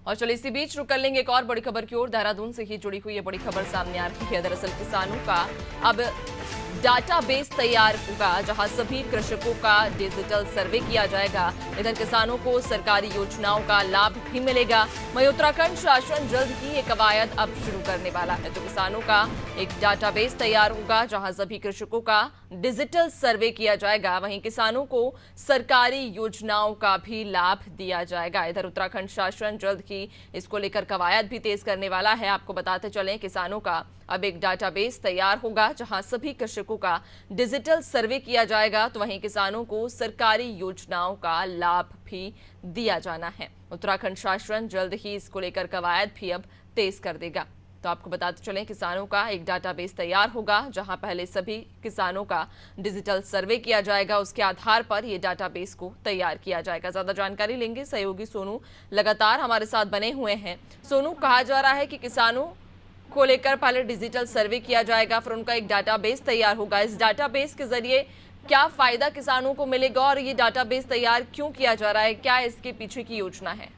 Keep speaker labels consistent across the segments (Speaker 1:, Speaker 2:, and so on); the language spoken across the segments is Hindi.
Speaker 1: और चलिए इसी बीच रुक कर लेंगे एक और बड़ी खबर की ओर। देहरादून से ही जुड़ी हुई ये बड़ी खबर सामने आ रही है। दरअसल किसानों का अब डाटाबेस तैयार होगा, जहां सभी कृषकों का डिजिटल सर्वे किया जाएगा। इधर किसानों को सरकारी योजनाओं का लाभ भी मिलेगा। वहीं उत्तराखंड शासन जल्द ही ये कवायद अब शुरू करने वाला है। तो किसानों का एक डाटाबेस तैयार होगा, जहां सभी कृषकों का डिजिटल सर्वे किया जाएगा। वहीं किसानों को सरकारी योजनाओं का भी लाभ दिया जाएगा। इधर उत्तराखंड शासन जल्द ही इसको लेकर कवायद भी तेज करने वाला है। आपको बताते चलें, किसानों का अब एक डाटाबेस तैयार होगा, जहां सभी कृषकों का डिजिटल सर्वे किया जाएगा। तो वहीं किसानों को सरकारी योजनाओं का लाभ भी दिया जाना है। उत्तराखंड शासन जल्द ही इसको लेकर कवायद भी अब तेज कर देगा। तो आपको बताते चलें, किसानों का एक डाटाबेस तैयार होगा, जहां पहले सभी किसानों का डिजिटल सर्वे किया जाएगा। उसके आधार पर यह डाटाबेस को तैयार किया जाएगा। ज्यादा जानकारी लेंगे, सहयोगी सोनू लगातार हमारे साथ बने हुए हैं। सोनू, कहा जा रहा है कि किसानों को लेकर पहले डिजिटल सर्वे किया जाएगा, फिर उनका एक डाटाबेस तैयार होगा। इस डाटाबेस के जरिए क्या फायदा किसानों को मिलेगा और ये डाटाबेस तैयार क्यों किया जा रहा है? क्या इसके पीछे की योजना है?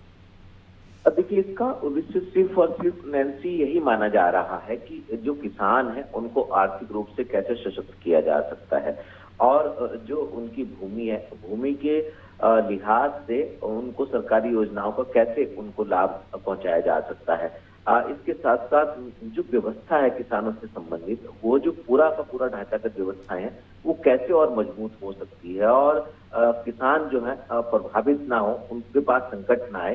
Speaker 2: देखिए, इसका उद्देश्य सिर्फ और सिर्फ नैन्सी यही माना जा रहा है कि जो किसान है उनको आर्थिक रूप से कैसे सशक्त किया जा सकता है, और जो उनकी भूमि है, भूमि के लिहाज से उनको सरकारी योजनाओं का कैसे उनको लाभ पहुंचाया जा सकता है। इसके साथ साथ जो व्यवस्था है किसानों से संबंधित, वो जो पूरा का पूरा ढांचागत व्यवस्थाएं हैं, वो कैसे और मजबूत हो सकती है, और किसान जो है प्रभावित ना हो, उनके पास संकट ना आए,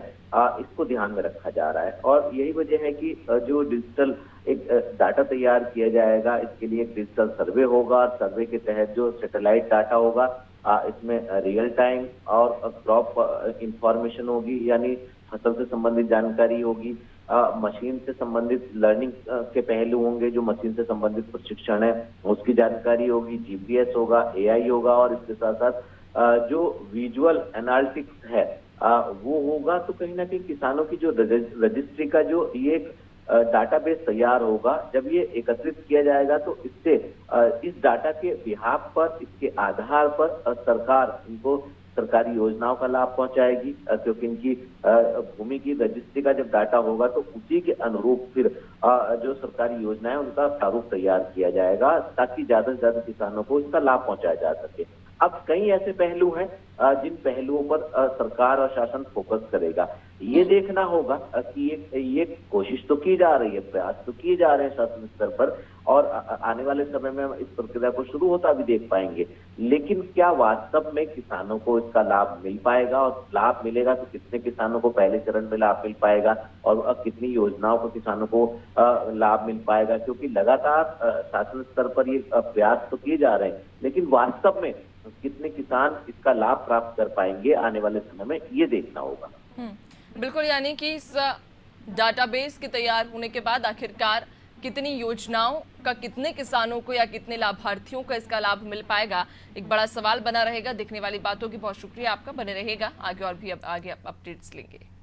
Speaker 2: इसको ध्यान में रखा जा रहा है। और यही वजह है कि जो डिजिटल एक डाटा तैयार किया जाएगा, इसके लिए एक डिजिटल सर्वे होगा, और सर्वे के तहत जो सैटेलाइट डाटा होगा, इसमें रियल टाइम और क्रॉप इंफॉर्मेशन होगी, यानी फसल से संबंधित जानकारी होगी, मशीन से संबंधित लर्निंग के पहलू होंगे, जो मशीन से संबंधित प्रशिक्षण है उसकी जानकारी होगी, जीपीएस होगा, एआई होगा, और इसके साथ साथ जो विजुअल एनालिटिक्स है वो होगा। तो कहीं ना कहीं किसानों की जो रजिस्ट्री का जो ये एक डाटाबेस तैयार होगा, जब ये एकत्रित किया जाएगा तो इससे इस डाटा के बिहाफ पर, इसके आधार पर सरकार इनको सरकारी योजनाओं का लाभ पहुंचाएगी, क्योंकि इनकी भूमि की रजिस्ट्री का जब डाटा होगा तो उसी के अनुरूप फिर जो सरकारी योजना है उनका प्रारूप तैयार किया जाएगा, ताकि ज्यादा से ज्यादा किसानों को इसका लाभ पहुंचाया जा सके। अब कई ऐसे पहलू हैं जिन पहलुओं पर सरकार और शासन फोकस करेगा। ये देखना होगा कि ये कोशिश तो की जा रही है, प्रयास तो किए जा रहे हैं शासन स्तर पर, और आने वाले समय में हम इस प्रक्रिया को शुरू होता भी देख पाएंगे। लेकिन क्या वास्तव में किसानों को इसका लाभ मिल पाएगा, और लाभ मिलेगा तो कितने किसानों को पहले चरण में लाभ मिल पाएगा, और कितनी योजनाओं को किसानों को लाभ मिल पाएगा? क्योंकि लगातार शासन स्तर पर ये प्रयास तो किए जा रहे हैं, लेकिन वास्तव में कितने किसान इसका लाभ प्राप्त कर पाएंगे आने वाले समय में, ये देखना होगा।
Speaker 1: बिल्कुल, यानी कि इस डाटाबेस के तैयार होने के बाद आखिरकार कितनी योजनाओं का कितने किसानों को या कितने लाभार्थियों को इसका लाभ मिल पाएगा, एक बड़ा सवाल बना रहेगा। देखने वाली बातों की बहुत शुक्रिया आपका, बने रहेगा आगे और भी आगे अपडेट्स लेंगे।